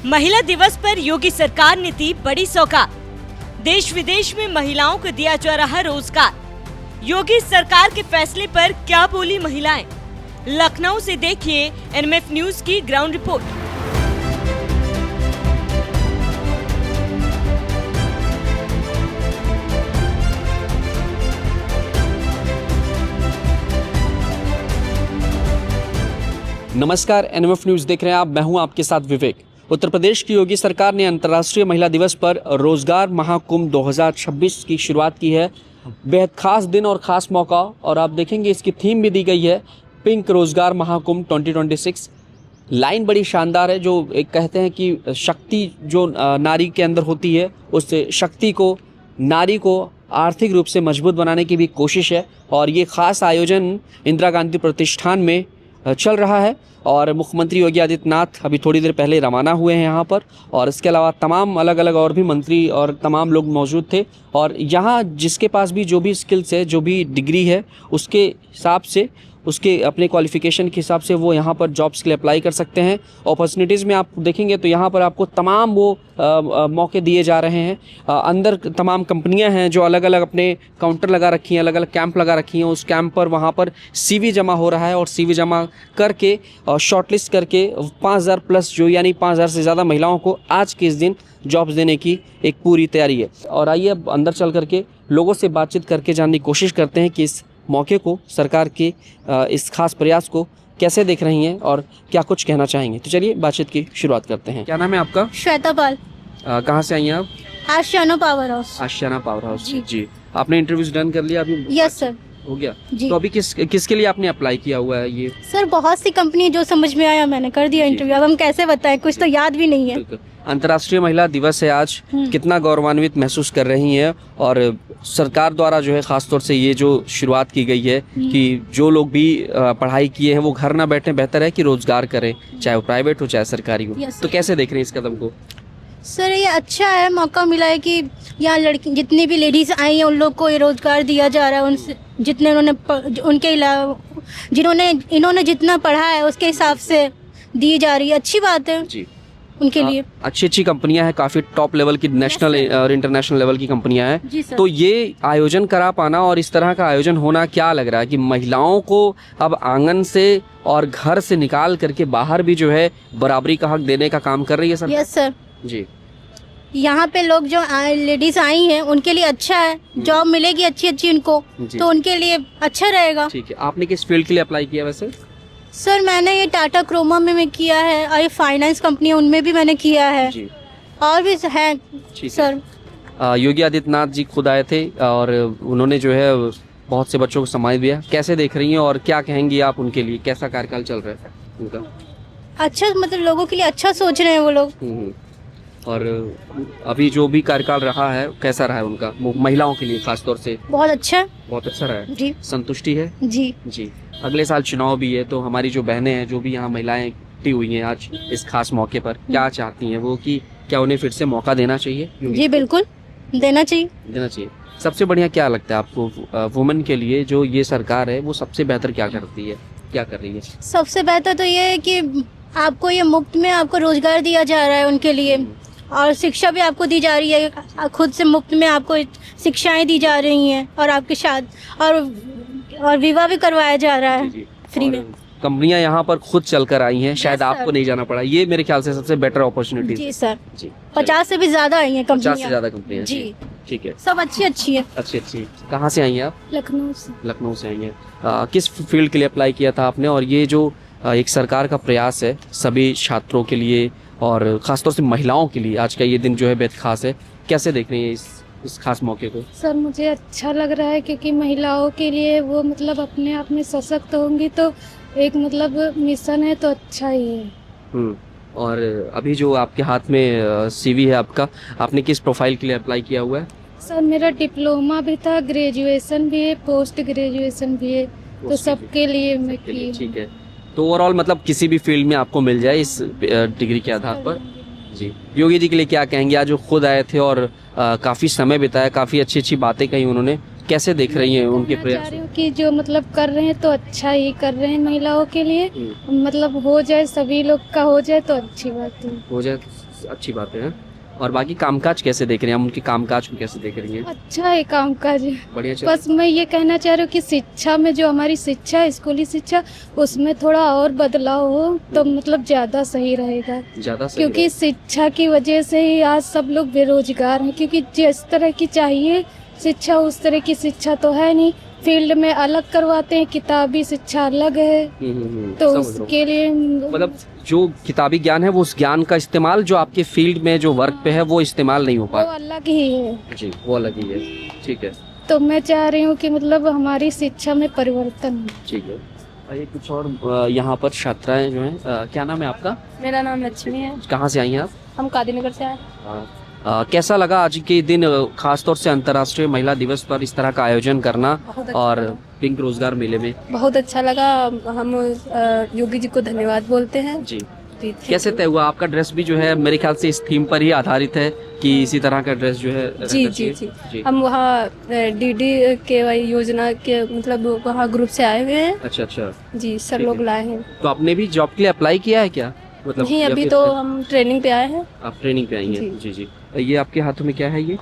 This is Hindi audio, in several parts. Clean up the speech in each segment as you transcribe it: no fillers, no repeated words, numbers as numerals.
महिला दिवस पर योगी सरकार ने दी बड़ी सौगात। देश विदेश में महिलाओं को दिया जा रहा रोजगार। योगी सरकार के फैसले पर क्या बोली महिलाएं? लखनऊ से देखिए एनएमएफ न्यूज की ग्राउंड रिपोर्ट। नमस्कार, एनएमएफ न्यूज देख रहे हैं आप। मैं हूं आपके साथ विवेक। उत्तर प्रदेश की योगी सरकार ने अंतर्राष्ट्रीय महिला दिवस पर रोजगार महाकुंभ 2026 की शुरुआत की है। बेहद खास दिन और खास मौका, और आप देखेंगे इसकी थीम भी दी गई है पिंक रोजगार महाकुंभ 2026। लाइन बड़ी शानदार है, जो एक कहते हैं कि शक्ति जो नारी के अंदर होती है, उस शक्ति को, नारी को आर्थिक रूप से मजबूत बनाने की भी कोशिश है। और ये खास आयोजन इंदिरा गांधी प्रतिष्ठान में चल रहा है और मुख्यमंत्री योगी आदित्यनाथ अभी थोड़ी देर पहले रवाना हुए हैं यहाँ पर। और इसके अलावा तमाम अलग अलग और भी मंत्री और तमाम लोग मौजूद थे। और यहाँ जिसके पास भी जो भी स्किल्स है, जो भी डिग्री है, उसके हिसाब से, उसके अपने क्वालिफिकेशन के हिसाब से वो यहाँ पर जॉब्स के लिए अप्लाई कर सकते हैं। अपॉर्चुनिटीज़ में आप देखेंगे तो यहाँ पर आपको तमाम वो मौके दिए जा रहे हैं। अंदर तमाम कंपनियाँ हैं जो अलग अलग अपने काउंटर लगा रखी हैं, अलग अलग कैंप लगा रखी हैं। उस कैंप पर वहाँ पर CV जमा हो रहा है और CV जमा करके शॉर्टलिस्ट करके 5000 प्लस, जो यानी 5000 से ज़्यादा महिलाओं को आज के इस दिन जॉब्स देने की एक पूरी तैयारी है। और आइए अब अंदर चल करके लोगों से बातचीत करके जानने की कोशिश करते हैं कि इस मौके को, सरकार के इस खास प्रयास को कैसे देख रही हैं और क्या कुछ कहना चाहेंगे। तो चलिए बातचीत की शुरुआत करते हैं। क्या नाम है आपका? श्वेता पाल। कहाँ से आई हैं आप? आशियाना पावर हाउस। आशियाना पावर हाउस जी। आपने इंटरव्यूज डन कर लिया अभी? यस सर, हो गया जी। तो अभी किसके लिए आपने अप्लाई किया हुआ है ये? सर बहुत सी कंपनी जो समझ में आया मैंने कर दिया इंटरव्यू। अब हम कैसे बताएं, कुछ तो याद भी नहीं है। बिल्कुल। अंतर्राष्ट्रीय महिला दिवस है आज, कितना गौरवान्वित महसूस कर रही हैं? और सरकार द्वारा जो है खासतौर से ये जो शुरुआत की गई है कि जो लोग भी पढ़ाई किए हैं वो घर ना बैठे, बेहतर है कि रोजगार करें, चाहे वो प्राइवेट हो चाहे सरकारी हो। तो कैसे देख रहे हैं इस कदम को? सर ये अच्छा है, मौका मिला है कि यहाँ लड़की जितनी भी लेडीज आई हैं उन लोग को ये रोजगार दिया जा रहा है। उनसे जितने उनके अलावा इन्होंने जितना पढ़ा है उसके हिसाब से दी जा रही है। अच्छी बात है जी उनके लिए। अच्छी कंपनियां हैं, काफ़ी टॉप लेवल की नेशनल और इंटरनेशनल लेवल की कंपनियां हैं। तो ये आयोजन करा पाना और इस तरह का आयोजन होना, क्या लग रहा है कि महिलाओं को अब आंगन से और घर से निकाल करके बाहर भी जो है बराबरी का हक देने का काम कर रही है सर? यस सर जी। यहाँ पे लोग जो लेडीज आई हैं उनके लिए अच्छा है, जॉब मिलेगी अच्छी उनको, तो उनके लिए अच्छा रहेगा। ठीक है। आपने किस फील्ड के लिए अप्लाई किया वैसे? सर मैंने ये टाटा क्रोमा में किया है, और ये फाइनेंस कंपनी है उनमें भी मैंने किया है जी। और भी है सर। योगी आदित्यनाथ जी खुद आए थे और उन्होंने जो है बहुत से बच्चों को सम्मानित दिया। कैसे देख रही हैं और क्या कहेंगी आप उनके लिए? कैसा कार्यकाल चल रहा है उनका? अच्छा, मतलब लोगों के लिए अच्छा सोच रहे हैं वो लोग। और अभी जो भी कार्यकाल रहा है कैसा रहा है उनका, महिलाओं के लिए खासतौर से? बहुत अच्छा रहा है जी। संतुष्टि है जी। अगले साल चुनाव भी है, तो हमारी जो बहनें हैं, जो भी यहाँ महिलाएं इकट्ठी हुई हैं आज इस खास मौके पर, क्या चाहती हैं वो कि क्या उन्हें फिर से मौका देना चाहिए? जी बिल्कुल देना चाहिए। सबसे बढ़िया क्या लगता है आपको वुमेन के लिए जो ये सरकार है वो सबसे बेहतर क्या करती है, क्या कर रही है? सबसे बेहतर तो ये है कि आपको ये मुफ्त में आपको रोजगार दिया जा रहा है उनके लिए, और शिक्षा भी आपको दी जा रही है। खुद से मुफ्त में आपको शिक्षाएं दी जा रही हैं, और आपके शादी और विवाह भी करवाया जा रहा है फ्री में। कंपनियां यहाँ पर खुद चलकर आई हैं, शायद आपको नहीं जाना पड़ा। ये मेरे ख्याल से सबसे बेटर अपॉर्चुनिटी जी सर जी। 50 से भी ज्यादा आई हैं कंपनियां। 50 से ज्यादा कंपनियां जी। ठीक है, सब अच्छी है। अच्छी। कहाँ से आई हैं आप? लखनऊ से आई हैं। किस फील्ड के लिए अप्लाई किया था आपने? और ये जो एक सरकार का प्रयास है सभी छात्रों के लिए और ख़ासतौर से महिलाओं के लिए, आज का ये दिन जो है बेहद खास है, कैसे देख रही हैं इस खास मौके को? सर मुझे अच्छा लग रहा है क्योंकि महिलाओं के लिए वो मतलब अपने आप में सशक्त होंगी, तो एक मतलब मिशन है तो अच्छा ही है। और अभी जो आपके हाथ में CV है आपका, आपने किस प्रोफाइल के लिए अप्लाई किया हुआ है? सर मेरा डिप्लोमा भी था, ग्रेजुएशन भी है, पोस्ट ग्रेजुएशन भी है, तो सबके लिए मैं की। ठीक है, तो ओवरऑल मतलब किसी भी फील्ड में आपको मिल जाए इस डिग्री के आधार पर जी। योगी जी के लिए क्या कहेंगे? आज वो खुद आए थे और काफ़ी समय बिताया, काफ़ी अच्छी बातें कही उन्होंने। कैसे देख रही हैं उनके प्रयास? कि जो मतलब कर रहे हैं तो अच्छा ही कर रहे हैं महिलाओं के लिए, मतलब हो जाए, सभी लोग का हो जाए तो अच्छी बात है। हो जाए अच्छी बात है। और बाकी कामकाज कैसे देख रहे हैं, हम उनके कामकाज को कैसे देख रही हैं? अच्छा है कामकाज। बढ़िया चल बस मैं ये कहना चाह रही हूँ कि शिक्षा में जो हमारी शिक्षा है, स्कूली शिक्षा, उसमें थोड़ा और बदलाव हो तो मतलब ज़्यादा सही रहेगा। ज़्यादा सही क्योंकि शिक्षा की वजह से ही आज सब लोग बेरोजगार हैं, क्योंकि जिस तरह की चाहिए शिक्षा उस तरह की शिक्षा तो है नहीं। फील्ड में अलग करवाते हैं, किताबी शिक्षा अलग है, तो समझ रहा हूँ। उसके लिए मतलब जो किताबी ज्ञान है वो उस ज्ञान का इस्तेमाल जो आपके फील्ड में जो वर्क पे है वो इस्तेमाल नहीं हो वो पा अलग ही है। जी, वो अलग ही है। ठीक है, तो मैं चाह रही हूँ कि मतलब हमारी शिक्षा में परिवर्तन हो। ठीक है। ये कुछ और यहाँ पर छात्राएं जो हैं, क्या नाम है आपका? मेरा नाम लक्ष्मी है। कहाँ से आई हैं आप? हम कादीनगर से आए। कैसा लगा आज के दिन, खासतौर से अंतर्राष्ट्रीय महिला दिवस पर इस तरह का आयोजन करना बहुत अच्छा और लगा। पिंक रोजगार मेले में? बहुत अच्छा लगा। हम योगी जी को धन्यवाद बोलते हैं। जी, जी, thank कैसे you। तय हुआ आपका ड्रेस भी जो है मेरे ख्याल से इस थीम पर ही आधारित है कि इसी तरह का ड्रेस जो है रहना जी जी चाहिए? जी जी। हम वहाँ DDKY योजना के मतलब वहाँ ग्रुप से आए हुए हैं। अच्छा अच्छा, जी, सर ठीक लोग है। लाए हैं। तो आपने भी जॉब के लिए अप्लाई किया है क्या? मतलब नहीं, या अभी फिर तो हम ट्रेनिंग पे आए हैं। आप ट्रेनिंग पे आई हैं? जी। जी जी। ये आपके हाथों में क्या है ये?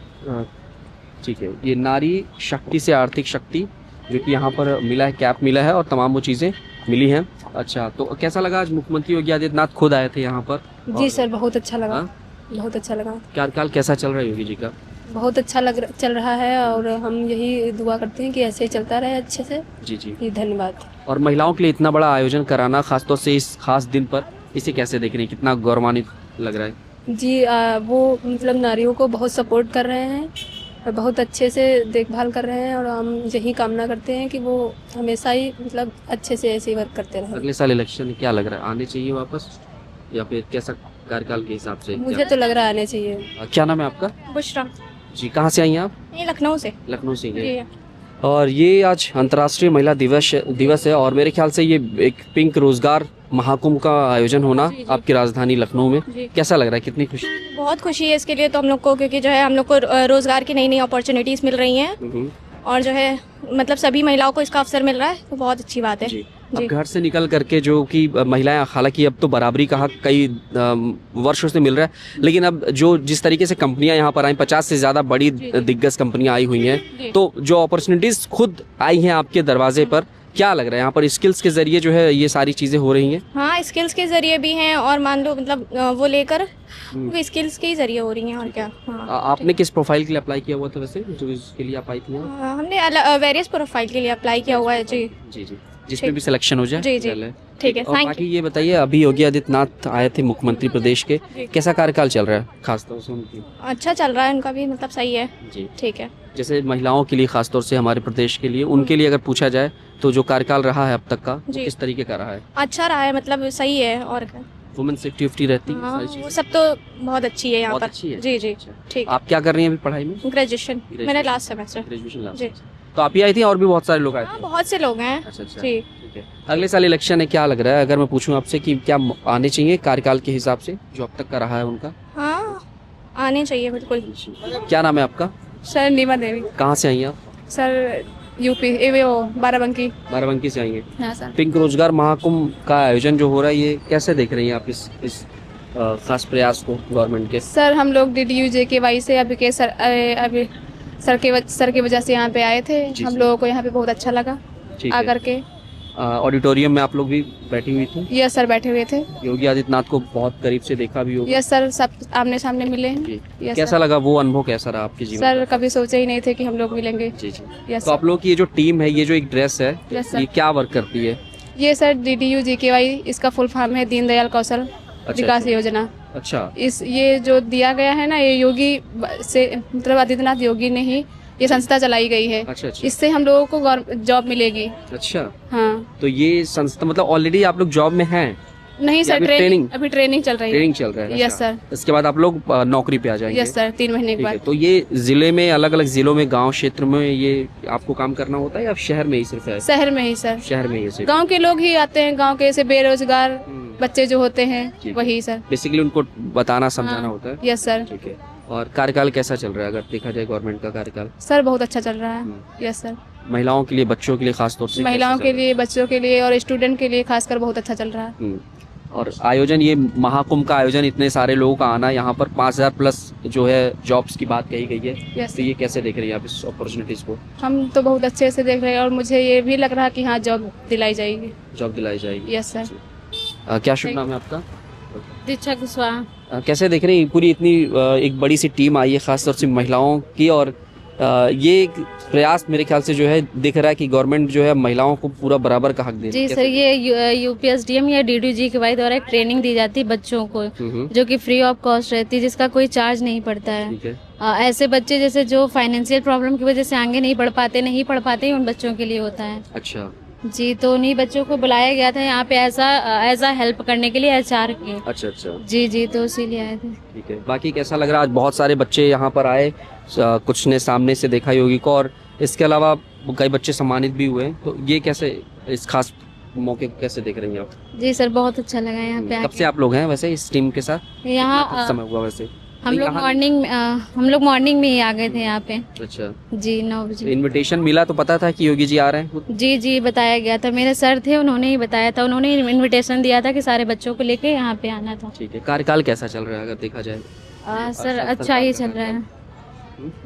ठीक है, ये नारी शक्ति से आर्थिक शक्ति जो कि यहाँ पर मिला है, कैप मिला है और तमाम वो चीज़ें मिली हैं। अच्छा, तो कैसा लगा आज मुख्यमंत्री योगी आदित्यनाथ खुद आए थे यहाँ पर? जी सर, बहुत अच्छा लगा। हाँ? बहुत अच्छा लगा। कार्यकाल कैसा चल रहा है योगी जी का? बहुत अच्छा चल रहा है और हम यही दुआ करते हैं कि ऐसे ही चलता रहे अच्छे से। जी जी। जी, धन्यवाद। और महिलाओं के लिए इतना बड़ा आयोजन कराना, खासतौर से इस खास दिन पर, इसे कैसे देख रहे हैं? कितना गौरवान्वित लग रहा है? जी, वो मतलब नारियों को बहुत सपोर्ट कर रहे हैं और बहुत अच्छे से देखभाल कर रहे हैं और हम यही कामना करते हैं कि वो हमेशा ही मतलब अच्छे से ऐसे ही वर्क करते रहें। अगले साल इलेक्शन क्या लग रहा है, आने चाहिए वापस या फिर कैसा कार्यकाल के हिसाब से? मुझे तो लग रहा है आने चाहिए। क्या नाम है आपका? बुशरा। जी, कहाँ से आई हैं आप? ये लखनऊ से। लखनऊ से ही हैं। जी। और ये आज अंतर्राष्ट्रीय महिला दिवस है और मेरे ख्याल से ये एक पिंक रोजगार महाकुंभ का आयोजन होना जी, जी। आपकी राजधानी लखनऊ में, जी। कैसा लग रहा है? कितनी खुशी? बहुत खुशी है इसके लिए तो हम लोग को, क्योंकि जो है हम लोग को रोज़गार की नई नई अपॉर्चुनिटीज़ मिल रही हैं और जो है मतलब सभी महिलाओं को इसका अवसर मिल रहा है, तो बहुत अच्छी बात है। जी। अब जी। घर से निकल करके जो कि महिलाएं, हालांकि अब तो बराबरी का हक कई वर्षों से मिल रहा है, लेकिन अब जो जिस तरीके से कंपनियां यहाँ पर आई, 50 से ज़्यादा बड़ी दिग्गज कंपनियां आई हुई हैं, तो जो अपॉर्चुनिटीज़ खुद आई हैं आपके दरवाजे पर, क्या लग रहा है यहाँ पर स्किल्स के जरिए जो है ये सारी चीज़ें हो रही हैं? हाँ, स्किल्स के ज़रिए भी हैं और मान लो मतलब वो लेकर वो स्किल्स के ही ज़रिए हो रही हैं और क्या। हाँ, आपने किस प्रोफाइल के लिए अप्लाई किया हुआ था वैसे, जो इसके लिए आप आई थी यहाँ? हमने वेरियस प्रोफाइल के लिए अप्लाई किया हुआ है। जी जी जी, जिसमें भी सिलेक्शन हो जाए। जी, जी। पहले। ठीक है, और थैंक बाकी ये बताइए, अभी योगी आदित्यनाथ आए थे मुख्यमंत्री प्रदेश के, कैसा कार्यकाल चल रहा है खासतौर से उनकी? अच्छा चल रहा है उनका भी, मतलब सही है। जी, ठीक है। जैसे महिलाओं के लिए, खासतौर से हमारे प्रदेश के लिए, उनके लिए अगर पूछा जाए तो जो कार्यकाल रहा है अब तक का, वो जी। किस तरीके का रहा है? अच्छा रहा है, मतलब सही है और क्या। वुमेन सेफ्टी रहती है, हाँ, सारी वो चीजें सब तो बहुत अच्छी है यहाँ बहुत पर। अच्छी है। जी जी, अच्छा। ठीक। आप क्या कर रही हैं अभी पढ़ाई में? Graduation Graduation। मेरा लास्ट सेमेस्टर। Graduation last. जी। तो आप ही आई थी और भी बहुत सारे लोग आए हाँ, थे? बहुत से लोग हैं। अच्छा अच्छा, जी। ठीक है। अगले साल इलेक्शन है, क्या लग रहा है, अगर मैं पूछूं आपसे कि क्या आने चाहिए कार्यकाल के हिसाब से जो अब तक का रहा है उनका? हाँ, आने चाहिए बिल्कुल। क्या नाम है आपका? सर नीमा देवी। कहाँ से आई हैं आप? सर यूपी, वो बाराबंकी। बाराबंकी से आई हैं। हाँ सर। पिंक रोजगार महाकुंभ का आयोजन जो हो रहा है, ये कैसे देख रही हैं आप इस खास प्रयास को गवर्नमेंट के? सर हम लोग DDU-JKY से अभी सर की वजह से यहाँ पे आए थे। जी, हम जी। लोगों को यहाँ पे बहुत अच्छा लगा ठीक है। आकर के। ऑडिटोरियम में आप लोग भी बैठी हुई थी, यस सर, बैठे हुए थे। योगी आदित्यनाथ को बहुत करीब से देखा भी होगा। यस सर, सब आमने सामने मिले हैं। जी। यस कैसा सर। लगा वो अनुभव, कैसा रहा आपके जीवन सर का? कभी सोचे ही नहीं थे कि हम लोग मिलेंगे। जी जी। यस तो आप लोग की ये जो टीम है, ये जो एक ड्रेस है, यस सर। ये क्या वर्क करती है? ये सर DDU-JKY, इसका फुल फॉर्म है दीनदयाल कौशल विकास अच्छा। योजना। अच्छा ये जो दिया गया है ना, ये योगी से मतलब आदित्यनाथ योगी ने ही ये संस्था चलाई गई है। अच्छा अच्छा इससे हम लोगों को जॉब मिलेगी। अच्छा। हाँ। तो ये संस्था मतलब ऑलरेडी आप लोग जॉब में हैं? नहीं या सर, अभी अभी ट्रेनिंग चल रही है। ट्रेनिंग चल रहा है? यस अच्छा। सर। इसके बाद आप लोग नौकरी पे आ जाएंगे? यस सर, 3 महीने के ठीक है। बाद। तो ये जिले में, अलग अलग जिलों में, गांव क्षेत्र में ये आपको काम करना होता है या शहर में ही सिर्फ है? शहर में ही सर। शहर में ही सिर्फ। गांव के लोग ही आते हैं, गांव के ऐसे बेरोजगार बच्चे जो होते हैं ठीक है। वही सर। बेसिकली उनको बताना समझाना हाँ। होता है। Yes sir. ठीक है। और कार्यकाल कैसा चल रहा है, अगर देखा जाए गवर्नमेंट का कार्यकाल? सर बहुत अच्छा चल रहा है। Yes sir. महिलाओं के लिए, बच्चों के लिए खास तौर से महिलाओं कैसा के चल लिए, बच्चों के लिए और स्टूडेंट के लिए खासकर बहुत अच्छा चल रहा है। रहा है? और आयोजन, ये महाकुंभ का आयोजन, इतने सारे लोगों का आना, यहाँ पर 5000 प्लस जो है जॉब्स की बात कही गई है। यस तो ये कैसे देख रही हैं आप इस अपॉर्चुनिटीज़ को? हम तो बहुत अच्छे से देख रहे हैं और मुझे ये भी लग रहा है कि हाँ जॉब दिलाई जाएगी। जॉब दिलाई जाएगी। Yes sir. क्या शुभ नाम है आपका? दीक्षा कुशवाहा। कैसे देख रही हैं पूरी इतनी एक बड़ी सी टीम आई है खासतौर से महिलाओं की, और ये एक प्रयास मेरे ख्याल से जो है दिख रहा है कि गवर्नमेंट जो है महिलाओं को पूरा बराबर का हक दे रही है। जी सर, ये यूपीएसडीएम या डीडीजी के द्वारा एक ट्रेनिंग दी जाती है बच्चों को, जो कि फ्री ऑफ कॉस्ट रहती है, जिसका कोई चार्ज नहीं पड़ता है। ठीक है। ऐसे बच्चे जैसे जो फाइनेंशियल प्रॉब्लम की वजह से आगे नहीं बढ़ पाते उन बच्चों के लिए होता है। अच्छा जी, तो उन्हीं बच्चों को बुलाया गया था यहाँ पे ऐसा हेल्प करने के लिए एचआर के। अच्छा अच्छा, जी जी, तो इसीलिए आए थे। ठीक है। बाकी कैसा लग रहा है? आज बहुत सारे बच्चे यहाँ पर आए, कुछ ने सामने से देखा योगी को, और इसके अलावा कई बच्चे सम्मानित भी हुए। तो ये कैसे, इस खास मौके को कैसे देख रही हैं आप? जी सर, बहुत अच्छा लगा यहाँ पे कब से आप लोग हैं वैसे इस टीम के साथ? यहाँ कितना समय हुआ वैसे? हम लोग मॉर्निंग में ही आ गए थे यहाँ पे। अच्छा, जी 9 बजे। इनविटेशन मिला तो पता था कि योगी जी आ रहे हैं? जी जी, बताया गया था, मेरे सर थे, उन्होंने ही बताया था, उन्होंने इनविटेशन दिया था कि सारे बच्चों को लेके यहाँ पे आना था। ठीक है। कार्यकाल कैसा चल रहा है अगर देखा जाए? सर अच्छा ही चल रहा है,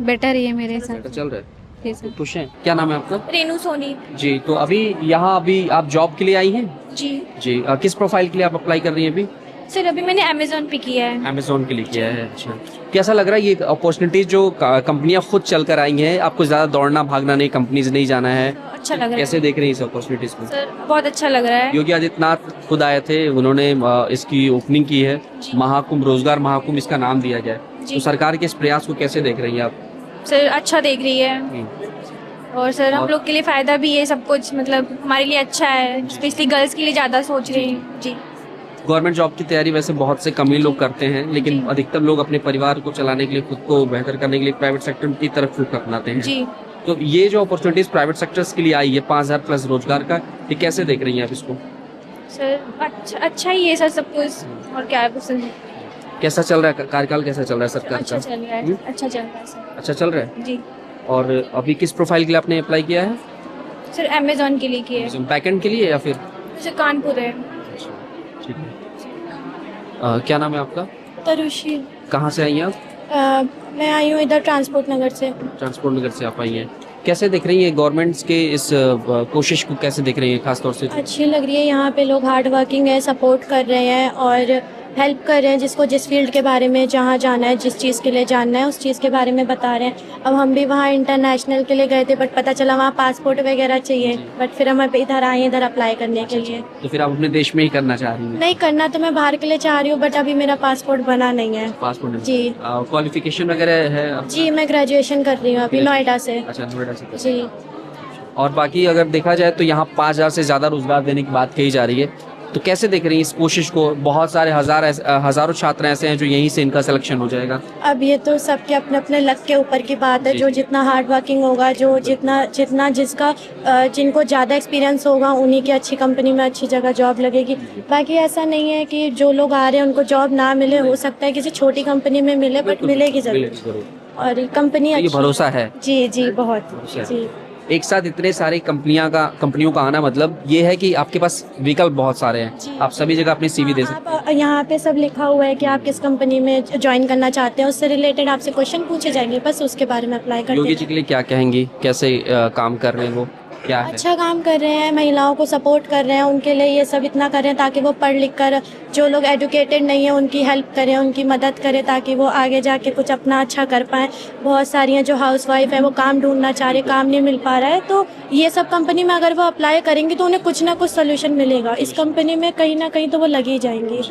बेटर ही है मेरे हिसाब से। चल रहा है। जी सर। खुश हैं? क्या नाम है आपका? रेनू सोनी। जी, तो अभी आप जॉब के लिए आई हैं? जी जी, किस प्रोफाइल के लिए आप अप्लाई कर रही हैं अभी? सर, अभी मैंने अमेजोन पे किया है। अमेजोन के लिए किया है। अच्छा, कैसा लग रहा है ये अपॉर्चुनिटीज जो कंपनियां खुद चल कर आई हैं, आपको ज्यादा दौड़ना भागना नहीं, कंपनीज नहीं जाना है? अच्छा लग रहा है कैसे देख रही हैं इस अपॉर्चुनिटीज को? सर, बहुत अच्छा लग रहा है। योगी आदित्यनाथ खुद आए थे, उन्होंने इसकी ओपनिंग की है। महाकुंभ, रोजगार महाकुंभ इसका नाम दिया गया है। तो सरकार के इस प्रयास को कैसे देख रही हैं आप? सर, अच्छा देख रही है, और सर हम लोग के लिए फायदा भी है, सब कुछ मतलब हमारे लिए अच्छा है, स्पेशली गर्ल्स के लिए ज्यादा सोच रही हैं। जी, गवर्नमेंट जॉब की तैयारी वैसे बहुत से कम ही लोग करते हैं, लेकिन अधिकतर लोग अपने परिवार को चलाने के लिए, खुद को बेहतर करने के लिए प्राइवेट सेक्टर की तरफ रुख अपनाते हैं। जी। तो ये जो अपॉर्चुनिटीज प्राइवेट सेक्टर्स के लिए आई है 5000 प्लस रोजगार का, ये कैसे देख रही हैं आप इसको? सर अच्छा ही है सर, सब कुछ, और क्या है सर। कैसा चल रहा है कार्यकाल, कैसा चल रहा है सरकार अच्छा का? चल रहा है, अच्छा चल रहा है सर। अच्छा चल रहा है। जी और अभी किस प्रोफाइल के लिए आपने अप्लाई किया है? सर, अमेजोन के लिए किया है। बैकएंड के लिए या फिर? सर, कानपुर है। ठीक है। क्या नाम है आपका? तरुषी। कहाँ से आई हैं आप? मैं आई हूँ इधर ट्रांसपोर्ट नगर से। ट्रांसपोर्ट नगर से आप आई हैं। कैसे देख रही हैं गवर्नमेंट्स के इस कोशिश को, कैसे देख रही हैं खासतौर से? अच्छी लग रही है, यहाँ पे लोग हार्ड वर्किंग है, सपोर्ट कर रहे हैं और हेल्प कर रहे हैं, जिसको जिस फील्ड के बारे में जहाँ जाना है, जिस चीज़ के लिए जानना है, उस चीज़ के बारे में बता रहे हैं। अब हम भी वहाँ इंटरनेशनल के लिए गए थे, बट पता चला वहाँ पासपोर्ट वगैरह चाहिए, बट फिर हम इधर आए, इधर अप्लाई करने के लिए। तो फिर आप अपने देश में ही करना चाह रही हैं? नहीं, करना तो मैं बाहर के लिए चाह रही हूँ, बट अभी मेरा पासपोर्ट बना नहीं है। पासपोर्ट जी। क्वालिफिकेशन वगैरह है? जी, मैं ग्रेजुएशन कर रही हूँ अभी नोएडा से। अच्छा, नोएडा से। जी। और बाकी अगर देखा जाए तो यहाँ 5000 से ज़्यादा रोजगार देने की बात कही जा रही है, तो कैसे देख रही हैं इस कोशिश को? बहुत सारे हजारों छात्र ऐसे हैं जो यहीं से इनका सिलेक्शन हो जाएगा। अब ये तो सबके अपने अपने लक के ऊपर की बात है, जो जितना हार्ड वर्किंग होगा, जो जितना जिसका जिनको ज़्यादा एक्सपीरियंस होगा, उन्हीं की अच्छी कंपनी में अच्छी जगह जॉब लगेगी। बाकी ऐसा नहीं है कि जो लोग आ रहे हैं उनको जॉब ना मिले, हो सकता है किसी छोटी कंपनी में मिले, बट मिलेगी जरूर। और कंपनी ये भरोसा है। जी जी, बहुत। जी, एक साथ इतने सारे कंपनियों का आना मतलब ये है कि आपके पास विकल्प बहुत सारे हैं, आप सभी जगह अपनी सीवी दे सकते हैं। आप यहाँ पे सब लिखा हुआ है कि आप किस कंपनी में ज्वाइन करना चाहते हैं, उससे रिलेटेड आपसे क्वेश्चन पूछे जाएंगे, बस उसके बारे में अप्लाई करते योगी जी के लिए क्या कहेंगी, कैसे काम कर रहे हैं वो, क्या है? अच्छा काम कर रहे हैं, महिलाओं को सपोर्ट कर रहे हैं, उनके लिए ये सब इतना कर रहे हैं ताकि वो पढ़ लिख कर, जो लोग एजुकेटेड नहीं है उनकी हेल्प करें, उनकी मदद करें, ताकि वो आगे जाके कुछ अपना अच्छा कर पाएँ। बहुत सारी हैं जो हाउसवाइफ है, वो काम ढूंढना चाह रहे, काम नहीं मिल पा रहा है, तो ये सब कंपनी में अगर वो अप्लाई करेंगी तो उन्हें कुछ ना कुछ सोल्यूशन मिलेगा। इस कंपनी में कहीं ना कहीं तो वो लगी जाएंगी,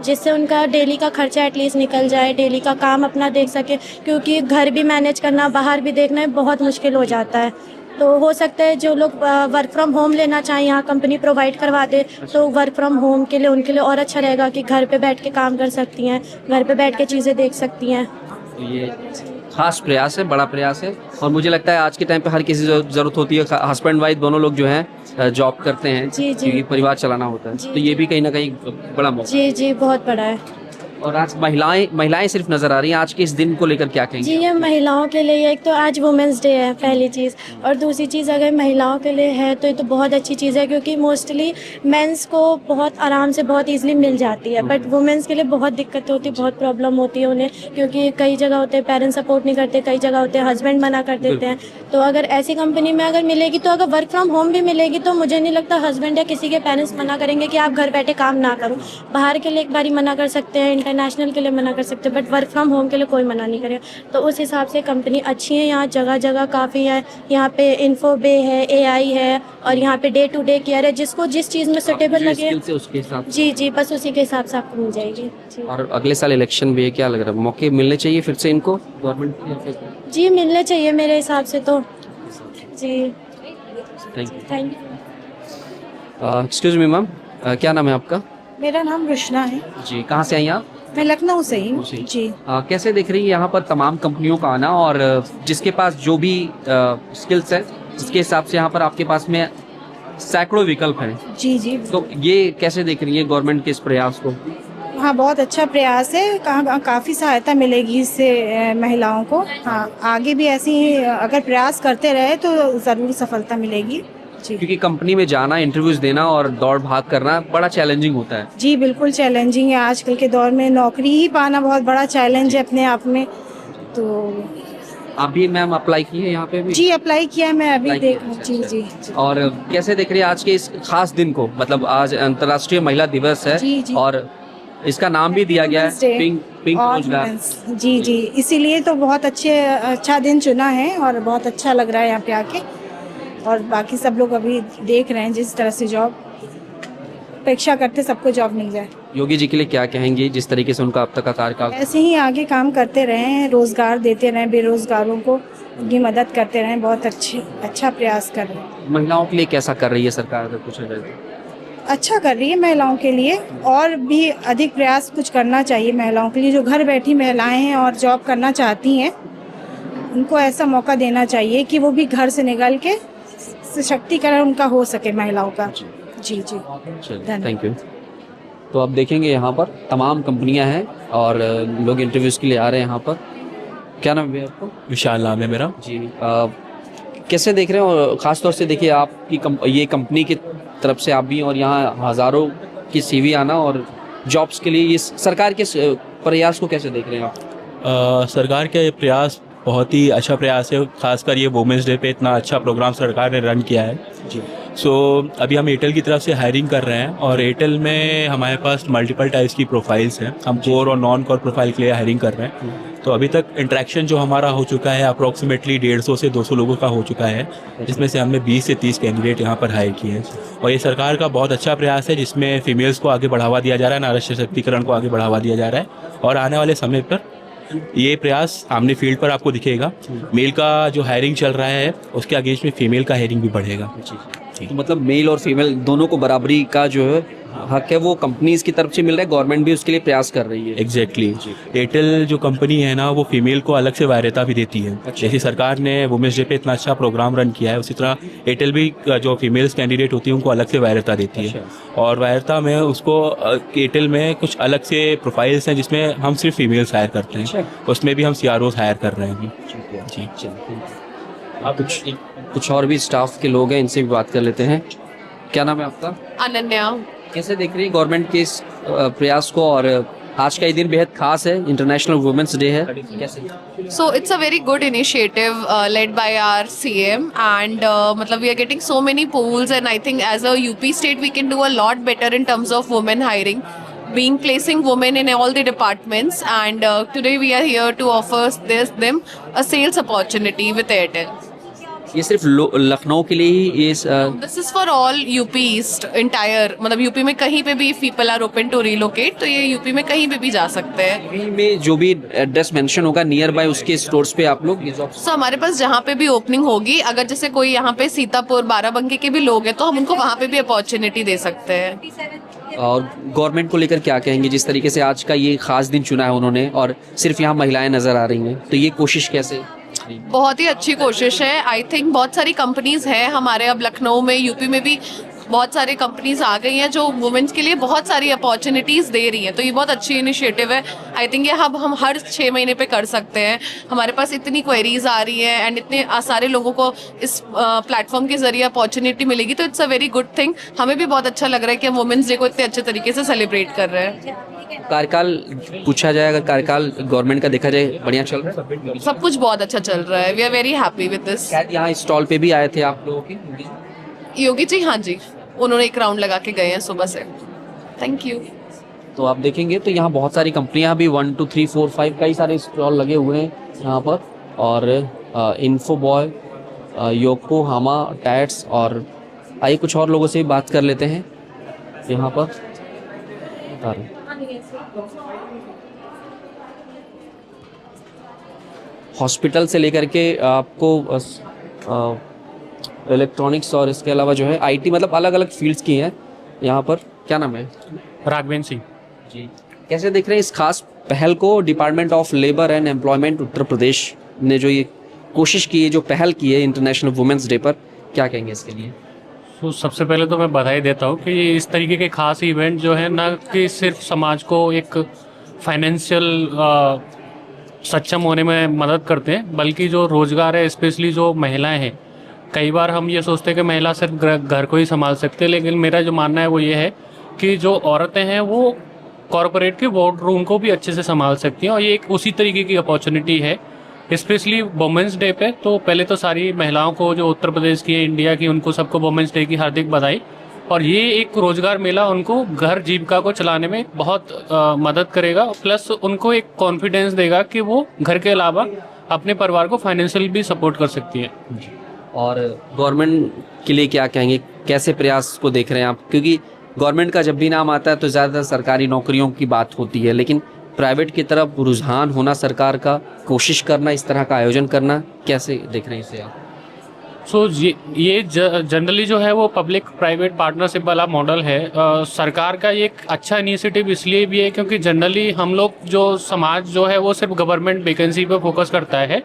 जिससे उनका डेली का खर्चा एटलीस्ट निकल जाए, डेली का काम अपना देख सके, क्योंकि घर भी मैनेज करना, बाहर भी देखना बहुत मुश्किल हो जाता है। तो हो सकता है जो लोग वर्क फ्रॉम होम लेना चाहें, यहाँ कंपनी प्रोवाइड करवा दे, तो वर्क फ्रॉम होम के लिए उनके लिए और अच्छा रहेगा कि घर पे बैठ के काम कर सकती हैं, घर पे बैठ के चीज़ें देख सकती हैं। तो ये खास प्रयास है, बड़ा प्रयास है, और मुझे लगता है आज के टाइम पे हर किसी को ज़रूरत होती है। हस्बैंड वाइफ दोनों लोग जो हैं जॉब करते हैं, जी जी, क्योंकि परिवार चलाना होता है, तो ये भी कहीं ना कहीं बड़ा मौका। जी जी, बहुत बड़ा है। और आज महिलाएं सिर्फ नजर आ रही हैं, आज के इस दिन को लेकर क्या कहेंगे? जी, ये महिलाओं के लिए एक तो आज वुमेंस डे है पहली चीज़, और दूसरी चीज़ अगर महिलाओं के लिए है तो ये तो बहुत अच्छी चीज़ है, क्योंकि मोस्टली मेंस को बहुत आराम से बहुत इजीली मिल जाती है, बट वुमेंस के लिए बहुत दिक्कत होती है, बहुत प्रॉब्लम होती है उन्हें, क्योंकि कई जगह होते हैं पेरेंट्स सपोर्ट नहीं करते, कई जगह होते हैं हस्बैंड मना कर देते हैं। तो अगर ऐसी कंपनी में अगर मिलेगी, तो अगर वर्क फ्रॉम होम भी मिलेगी, तो मुझे नहीं लगता हस्बैंड या किसी के पेरेंट्स मना करेंगे कि आप घर बैठे काम ना करो। बाहर के लिए एक बारी मना कर सकते हैं, इंटरनेशनल के लिए मना कर सकते हैं, बट वर्क फ्रॉम होम के लिए कोई मना नहीं करेगा। तो उस हिसाब से कंपनी अच्छी है, यहाँ जगह जगह काफ़ी है, यहाँ पे इन्फोबे है, एआई है, और यहाँ पे डे टू डे केयर है, जिसको जिस चीज़ में सुटेबल लगे उसके हिसाब जी जी, बस उसी के हिसाब से आपको मिल जाएगी जी। और अगले साल इलेक्शन भी है, क्या लग रहा है, मौके मिलने चाहिए फिर से इनको गवर्नमेंट? जी मिलने चाहिए मेरे हिसाब से तो जी। Thank you. Thank you. Excuse me ma'am, क्या नाम है आपका? मेरा नाम रुशना है, जी, कहाँ से आई आप? मैं लखनऊ से ही हूँ जी। जी। कैसे देख रही है यहाँ पर तमाम कंपनियों का आना, और जिसके पास जो भी स्किल्स है उसके हिसाब से यहाँ पर आपके पास में सैकड़ों विकल्प हैं, जी जी तो ये कैसे देख रही है गवर्नमेंट के इस प्रयास को? हाँ, बहुत अच्छा प्रयास है, काफ़ी सहायता मिलेगी इससे महिलाओं को। हाँ, आगे भी ऐसे ही अगर प्रयास करते रहे तो ज़रूर सफलता मिलेगी जी। क्योंकि कंपनी में जाना, इंटरव्यूज देना और दौड़ भाग करना बड़ा चैलेंजिंग होता है। जी बिल्कुल चैलेंजिंग है, आजकल के दौर में नौकरी ही पाना बहुत बड़ा चैलेंज है अपने आप में। तो आप भी मैम अप्लाई की है यहाँ पे भी? जी अप्लाई किया है, मैं अभी Apply देख किया, जी अच्छा, जी जी। और कैसे देख रही है आज के इस खास दिन को? मतलब आज अंतर्राष्ट्रीय महिला दिवस है, जी, जी। और इसका नाम भी दिया गया Women's है Day पिंक और रोजगार। women's, जी जी, इसीलिए तो बहुत अच्छा दिन चुना है, और बहुत अच्छा लग रहा है यहाँ पे आके। और बाकी सब लोग अभी देख रहे हैं जिस तरह से जॉब अपेक्षा करते सबको जॉब मिल जाए। योगी जी के लिए क्या कहेंगे, जिस तरीके से उनका अब तक का कार्यकाल? ऐसे ही आगे काम करते रहें, रोजगार देते रहें, बेरोजगारों को उनकी मदद करते रहें, बहुत अच्छा प्रयास कर रहे हैं। महिलाओं के लिए कैसा कर रही है सरकार, अगर पूछा जाए तो? अच्छा कर रही है महिलाओं के लिए, और भी अधिक प्रयास कुछ करना चाहिए महिलाओं के लिए। जो घर बैठी महिलाएं हैं और जॉब करना चाहती हैं, उनको ऐसा मौका देना चाहिए कि वो भी घर से निकल के सशक्तिकरण उनका हो सके महिलाओं का। जी जी, धन्यवाद। Thank you. तो आप देखेंगे यहाँ पर तमाम कंपनियां हैं और लोग इंटरव्यूज के लिए आ रहे हैं यहाँ पर। क्या नाम है भैया आपको? विशाल नाम है मेरा। जी, कैसे देख रहे हैं, और ख़ास तौर से देखिए आपकी ये कंपनी की तरफ से आप भी, और यहाँ हज़ारों की सीवी आना और जॉब्स के लिए इस सरकार के प्रयास को कैसे देख रहे हैं आप? सरकार का ये प्रयास बहुत ही अच्छा प्रयास है, खासकर ये वुमेंस डे पे इतना अच्छा प्रोग्राम सरकार ने रन किया है जी। सो अभी हम एयरटेल की तरफ से हायरिंग कर रहे हैं, और एयरटेल में हमारे पास मल्टीपल टाइप्स की प्रोफाइल्स हैं। हम कोर और नॉन कोर प्रोफाइल के लिए हायरिंग कर रहे हैं। तो अभी तक इंटरेक्शन जो हमारा हो चुका है अप्रॉक्सीमेटली 150 से 200 लोगों का हो चुका है, जिसमें से हमने 20 से 30 कैंडिडेट यहाँ पर हायर किए हैं। और ये सरकार का बहुत अच्छा प्रयास है, जिसमें फीमेल्स को आगे बढ़ावा दिया जा रहा है, नारी सशक्तिकरण को आगे बढ़ावा दिया जा रहा है। और आने वाले समय पर ये प्रयास सामने फील्ड पर आपको दिखेगा। मेल का जो हायरिंग चल रहा है उसके अगेंस्ट में फीमेल का हायरिंग भी बढ़ेगा। तो मतलब मेल और फीमेल दोनों को बराबरी का जो है हक है, वो कंपनीज की तरफ से मिल रहा है, गवर्नमेंट भी उसके लिए प्रयास कर रही है। एग्जैक्टली। एयरटेल जो कंपनी है ना, वो फीमेल को अलग से वरीयता भी देती है। जैसे सरकार ने वुमेंस डे पे इतना अच्छा प्रोग्राम रन किया है, उसी तरह एयरटेल भी जो फीमेल्स कैंडिडेट होती है उनको अलग से वरीयता देती है। और वरीयता में उसको एयरटेल में कुछ अलग से प्रोफाइल्स हैं जिसमें हम सिर्फ फीमेल्स हायर करते हैं, उसमें भी हम CROs हायर कर रहे हैं जी। आप कुछ और भी स्टाफ के लोग हैं, इनसे भी बात कर लेते हैं। क्या नाम है आपका? अनन्या। कैसे देख रही है गवर्नमेंट के इस प्रयास को, और आज का ये दिन बेहद खास है, इंटरनेशनल वुमेन्स डे है, कैसे? So it's a very good initiative led by our CM, and मतलब we are getting so many polls, and I think as a UP state we can do a lot better in terms of women hiring, being placing women in all the departments, and today we are here to offer them a sales opportunity with Airtel. ये सिर्फ लखनऊ के लिए ही ये This is for all UP East entire, मतलब यूपी में कहीं पे भी people are open to relocate, तो ये यूपी में कहीं पे भी जा सकते हैं। में जो भी एड्रेस मेंशन होगा नियर बाय उसके स्टोर्स पे आप लोग ये जॉब्स? So, हमारे पास जहाँ पे भी ओपनिंग होगी, अगर जैसे कोई यहाँ पे सीतापुर बाराबंकी के भी लोग हैं तो हम उनको वहाँ पे भी अपॉर्चुनिटी दे सकते हैं। और गवर्नमेंट को लेकर क्या कहेंगे, जिस तरीके से आज का ये खास दिन चुना है उन्होंने, और सिर्फ यहाँ महिलाएं नजर आ रही हैं, तो ये कोशिश कैसे? बहुत ही अच्छी कोशिश है। आई थिंक बहुत सारी कंपनीज हैं हमारे अब लखनऊ में, यूपी में भी बहुत सारे कंपनीज आ गई हैं जो वुमेन्स के लिए बहुत सारी अपॉर्चुनिटीज़ दे रही हैं, तो ये बहुत अच्छी इनिशिएटिव है। आई थिंक ये हम हर 6 महीने पे कर सकते हैं। हमारे पास इतनी क्वेरीज आ रही हैं एंड इतने सारे लोगों को इस प्लेटफॉर्म के जरिए अपॉर्चुनिटी मिलेगी, तो it's a very good thing. हमें भी बहुत अच्छा लग रहा है कि हम वुमेन्स डे को इतने अच्छे तरीके से सेलिब्रेट कर रहे हैं। कार्यकाल पूछा जाए, अगर कार्यकाल गवर्नमेंट का देखा जाए, बढ़िया चल रहा है? सब कुछ बहुत अच्छा चल रहा है। We are very happy with this. यहाँ स्टॉल पे भी आए थे आप लोगों के? योगी जी, हाँ जी, उन्होंने एक राउंड लगा के गए हैं सुबह से। Thank you. तो आप देखेंगे तो यहाँ बहुत सारी कंपनियां भी 1 2 3 4 5 कई सारे स्टॉल लगे हुए हैं यहाँ पर, और इन्फोबॉय, योकोहामा टायर्स, और आइए कुछ और लोगों से भी बात कर लेते हैं यहाँ पर। हॉस्पिटल से लेकर के आपको इलेक्ट्रॉनिक्स और इसके अलावा जो है आईटी, मतलब अलग अलग फील्ड्स की हैं यहाँ पर। क्या नाम है? राघवेंद्र सिंह जी। कैसे देख रहे हैं इस खास पहल को? Department of labour and employment Uttar Pradesh ने जो ये कोशिश की है, जो पहल की है इंटरनेशनल वुमेन्स डे पर, क्या कहेंगे इसके लिए? तो सबसे पहले तो मैं बधाई देता हूँ कि इस तरीके के खास इवेंट जो है ना कि सिर्फ समाज को एक फाइनेंशियल सक्षम होने में मदद करते हैं, बल्कि जो रोज़गार है, स्पेशली जो महिलाएं हैं, कई बार हम ये सोचते हैं कि महिला सिर्फ घर को ही संभाल सकते हैं, लेकिन मेरा जो मानना है वो ये है कि जो औरतें हैं वो कॉरपोरेट के बोर्ड रूम को भी अच्छे से संभाल सकती हैं, और ये एक उसी तरीके की अपॉर्चुनिटी है स्पेशली वुमेंस डे पे। तो पहले तो सारी महिलाओं को जो उत्तर प्रदेश की है, इंडिया की, उनको सबको वुमेंस डे की हार्दिक बधाई। और ये एक रोजगार मेला उनको घर जीविका को चलाने में बहुत मदद करेगा, प्लस उनको एक कॉन्फिडेंस देगा कि वो घर के अलावा अपने परिवार को फाइनेंशियल भी सपोर्ट कर सकती है। और गवर्नमेंट के लिए क्या कहेंगे? कैसे प्रयास को देख रहे हैं आप? क्योंकि गवर्नमेंट का जब भी नाम आता है तो ज़्यादातर सरकारी नौकरियों की बात होती है, लेकिन प्राइवेट की तरफ रुझान होना सरकार का, कोशिश करना, इस तरह का आयोजन करना, कैसे देख रहे हैं इसे आप? ये जनरली जो है वो पब्लिक प्राइवेट पार्टनरशिप वाला मॉडल है। सरकार का ये एक अच्छा इनिशिएटिव इसलिए भी है क्योंकि जनरली हम लोग जो समाज जो है वो सिर्फ गवर्नमेंट वैकेंसी पे फोकस करता है,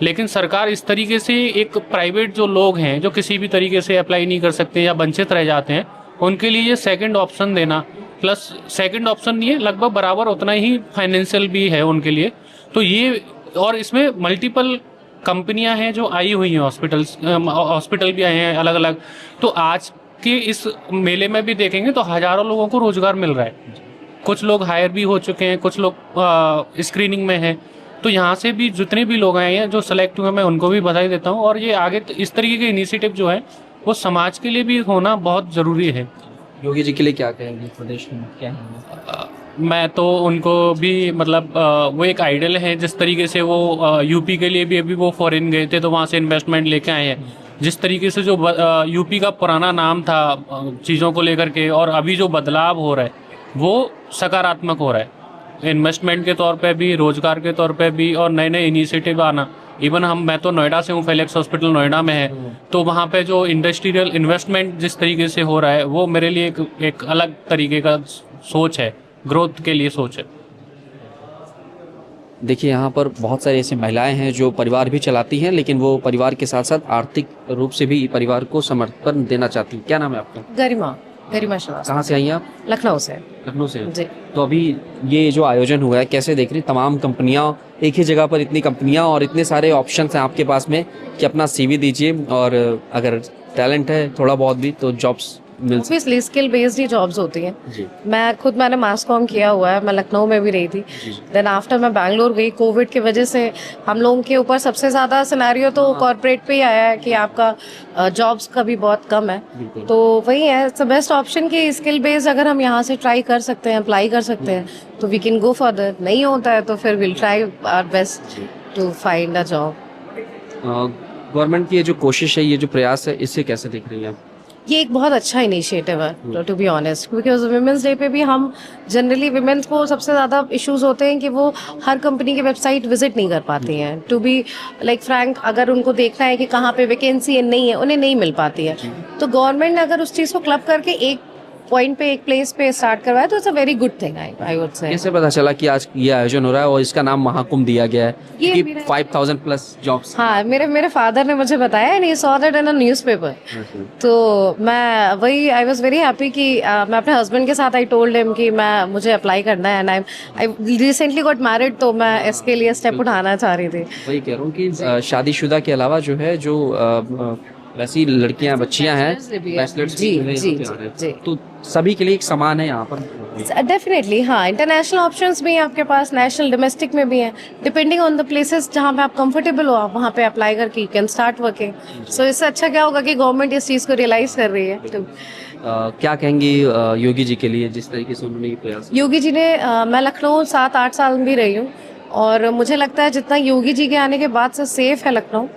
लेकिन सरकार इस तरीके से एक प्राइवेट जो लोग हैं जो किसी भी तरीके से अप्लाई नहीं कर सकते या वंचित रह जाते हैं, उनके लिए ये सेकंड ऑप्शन देना, प्लस सेकंड ऑप्शन नहीं है, लगभग बराबर उतना ही फाइनेंशियल भी है उनके लिए। तो ये, और इसमें मल्टीपल कंपनियां हैं जो आई हुई हैं, हॉस्पिटल भी आए हैं अलग अलग। तो आज के इस मेले में भी देखेंगे तो हज़ारों लोगों को रोजगार मिल रहा है। कुछ लोग हायर भी हो चुके हैं, कुछ लोग स्क्रीनिंग में हैं। तो यहाँ से भी जितने भी लोग आए हैं जो सेलेक्ट हुए, मैं उनको भी बधाई देता हूँ। और ये आगे इस तरीके के इनिशिएटिव जो है वो समाज के लिए भी होना बहुत ज़रूरी है। योगी जी के लिए क्या कहेंगे? प्रदेश में क्या है? मैं तो उनको भी मतलब वो एक आइडल है। जिस तरीके से वो यूपी के लिए भी अभी वो फॉरेन गए थे तो वहाँ से इन्वेस्टमेंट लेके आए हैं। जिस तरीके से जो यूपी का पुराना नाम था चीज़ों को लेकर के, और अभी जो बदलाव हो रहा है वो सकारात्मक हो रहा है, इन्वेस्टमेंट के तौर पे भी, रोजगार के तौर पे भी, और नए नए इनिशिएटिव आना। इवन मैं तो नोएडा से हूँ, फेलिक्स हॉस्पिटल नोएडा में है, तो वहाँ पे जो इंडस्ट्रियल इन्वेस्टमेंट जिस तरीके से हो रहा है वो मेरे लिए एक अलग तरीके का सोच है, ग्रोथ के लिए सोच है। देखिए यहाँ पर बहुत सारी ऐसी महिलाएं हैं जो परिवार भी चलाती हैं, लेकिन वो परिवार के साथ साथ आर्थिक रूप से भी परिवार को समर्थन देना चाहती हैं। क्या नाम है आपका? गरिमा श्रीवास्तव। कहाँ से आई हैं आप? लखनऊ से। लखनऊ से जी। तो अभी ये जो आयोजन हुआ है कैसे देख रही? तमाम कंपनियां एक ही जगह पर, इतनी कंपनियां और इतने सारे ऑप्शंस हैं आपके पास में कि अपना सीवी दीजिए, और अगर टैलेंट है थोड़ा बहुत भी तो जॉब्स मिल सकती ऑब्वियसली स्किल बेस्ड ही जॉब्स होती हैं। जी। मैंने मास कॉम किया हुआ है, मैं लखनऊ में भी रही थी, देन आफ्टर मैं बैंगलोर गई। कोविड की वजह से हम लोगों के ऊपर सबसे ज़्यादा सिनेरियो तो कॉर्पोरेट पे ही आया है कि आपका जॉब्स का भी बहुत कम है, तो वही है बेस्ट ऑप्शन कि स्किल बेस्ड अगर हम यहाँ से ट्राई कर सकते हैं, अप्लाई कर सकते हैं तो वी कैन गो फर्दर। नहीं होता है तो फिर will try our best to find a job. Government की ये जो कोशिश है, ये जो प्रयास है, इससे कैसे देख रही हैं? ये एक बहुत अच्छा इनिशिएटिव है to be honest, because women's day पे भी हम जनरली वुमेन्स को सबसे ज़्यादा इश्यूज होते हैं कि वो हर कंपनी की वेबसाइट विजिट नहीं कर पाती हैं। टू बी लाइक फ्रैंक, अगर उनको देखना है कि कहाँ पे वैकेंसी नहीं है, उन्हें नहीं मिल पाती है। तो गवर्नमेंट ने अगर उस चीज़ को क्लब करके एक पॉइंट पे, एक प्लेस पे स्टार्ट करवाया, तो it's a very good thing I would say. कैसे पता चला कि आज ये आयोजन हो रहा है और इसका नाम महाकुंभ दिया गया है? ये कि मेरा- 5000 प्लस जॉब्स। हाँ, मेरे फादर ने मुझे बताया and he saw that in a newspaper. तो मैं वही आई वाज वेरी हैप्पी कि मैं अपने हस्बैंड के साथ आई टोल्ड हिम कि मुझे अप्लाई करना है and I recently got married, तो मैं इसके लिए स्टेप उठाना चाह रही थी। वही कह रहा हूँ कि शादीशुदा के अलावा जो है जो वैसी लड़कियां बच्चियां हैं, बैचलर्स जी, भी जी, यहाँ पे आ रहे हैं। जी। तो सभी के लिए एक समान है यहाँ पर। डेफिनेटली हाँ, इंटरनेशनल ऑप्शंस भी हैं आपके पास, नेशनल डोमेस्टिक में भी हैं, डिपेंडिंग ऑन द प्लेसेस जहाँ पे आप कंफर्टेबल हो, आप वहाँ पे अप्लाई करके यू कैन स्टार्ट वर्किंग। सो इससे अच्छा क्या होगा कि गवर्नमेंट इस चीज़ को रियलाइज कर रही है। तो क्या कहेंगी योगी जी के लिए जिस तरीके से उन्होंने ये प्रयास? योगी जी ने मैं लखनऊ 7-8 साल भी रही हूँ और मुझे लगता है जितना योगी जी के आने के बाद से सेफ है लखनऊ,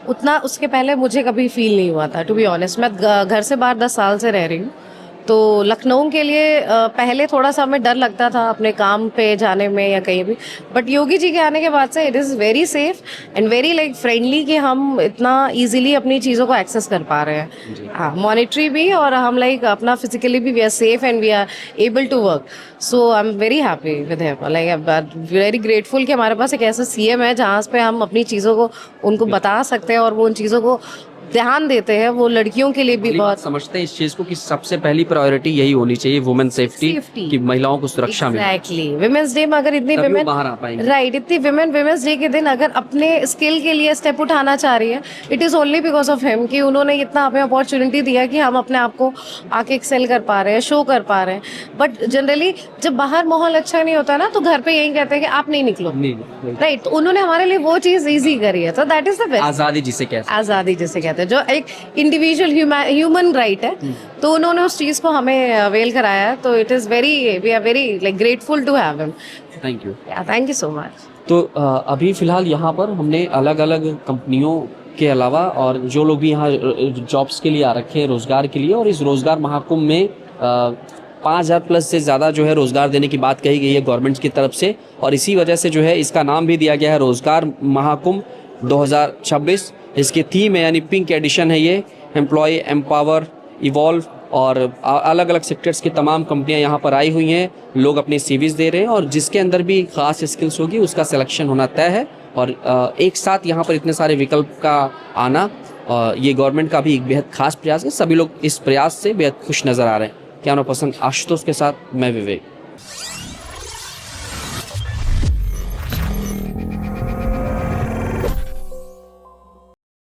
उतना उसके पहले मुझे कभी फील नहीं हुआ था। टू बी ऑनेस्ट, मैं घर से बाहर 10 साल से रह रही हूँ, तो लखनऊ के लिए पहले थोड़ा सा हमें डर लगता था अपने काम पे जाने में या कहीं भी, बट योगी जी के आने के बाद से it is very safe and very like friendly कि हम इतना इजीली अपनी चीज़ों को एक्सेस कर पा रहे हैं। हाँ, मॉनिटरी भी और हम लाइक अपना फिजिकली भी we are safe and we are able to work. So I am very happy with him, like very grateful कि हमारे पास एक ऐसा सीएम है जहाँ पे हम अपनी चीज़ों को उनको बता सकते हैं और वो उन चीज़ों को ध्यान देते हैं। वो लड़कियों के लिए भी बहुत समझते हैं इस चीज को कि सबसे पहली प्रायोरिटी यही होनी चाहिए, वुमेन सेफ्टी, कि महिलाओं को सुरक्षा मिले। एग्जैक्टली, विमेंस डे में अगर इतनी तभी वो विमेन बाहर आ पाएंगे। राइट, इतनी विमेन विमेंस डे के दिन अगर अपने स्किल के लिए स्टेप उठाना चाह रही है, it is only because of him कि उन्होंने इतना हमें अपॉर्चुनिटी दिया कि हम अपने आप को आके एक्सेल कर पा रहे हैं, शो कर पा रहे हैं। बट जनरली जब बाहर माहौल अच्छा नहीं होता ना, तो घर पे यही कहते हैं कि आप नहीं निकलो, राइट। तो उन्होंने हमारे लिए वो चीज़ ईजी करी है, तो दैट इज द बेस्ट। आजादी जिसे कहते हैं, आज़ादी जिसे कहते हैं, जो एक इंडिविजुअल ह्यूमन राइट है, तो उन्होंने उस चीज़ को हमें अवेल कराया है। तो it is very, we are very like grateful to have him. Thank you. Thank you so much. तो अभी फिलहाल यहाँ पर हमने अलग अलग कंपनियों के अलावा और जो लोग भी यहाँ जॉब्स के लिए आ रखे हैं, रोजगार के लिए, और इस रोजगार महाकुंभ में 5000 प्लस से ज़्यादा जो है रोजगार देने की बात कही गई है गवर्नमेंट की तरफ से, और इसी वजह से जो है इसका नाम भी दिया गया है रोजगार महाकुंभ 2026। इसकी थीम है यानी पिंक एडिशन है ये, एम्प्लॉय एम्पावर इवॉल्व, और अलग अलग सेक्टर्स की तमाम कंपनियां यहाँ पर आई हुई हैं, लोग अपने सीवीज दे रहे हैं, और जिसके अंदर भी खास स्किल्स होगी उसका सिलेक्शन होना तय है। और एक साथ यहाँ पर इतने सारे विकल्प का आना ये गवर्नमेंट का भी एक बेहद खास प्रयास है। सभी लोग इस प्रयास से बेहद खुश नज़र आ रहे हैं। कैमरा पर्सन आशुतोष के साथ मैं विवेक।